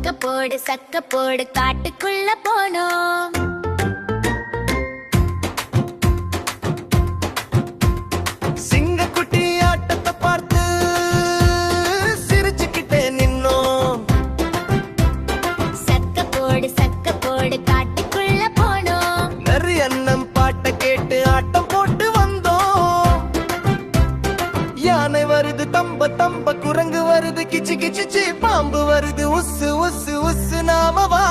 சக்க போடு காட்டுக்குள்ள போனோம். சிங்கக்குட்டி ஆட்டத்தை பார்த்து சிரிச்சுக்கிட்டே நின்னோம். சக்க போடு காட்டுக்குள்ள போனோம். நரி அண்ணன் பாட்டை கேட்டு ஆட்டம் போட்டு வந்தோம். யானை வருது தம்ப தம்ப, குரங்கு வருது கிச்சு கிச்சு, பாம்பு வருது உசு உசு உசு, நாம வா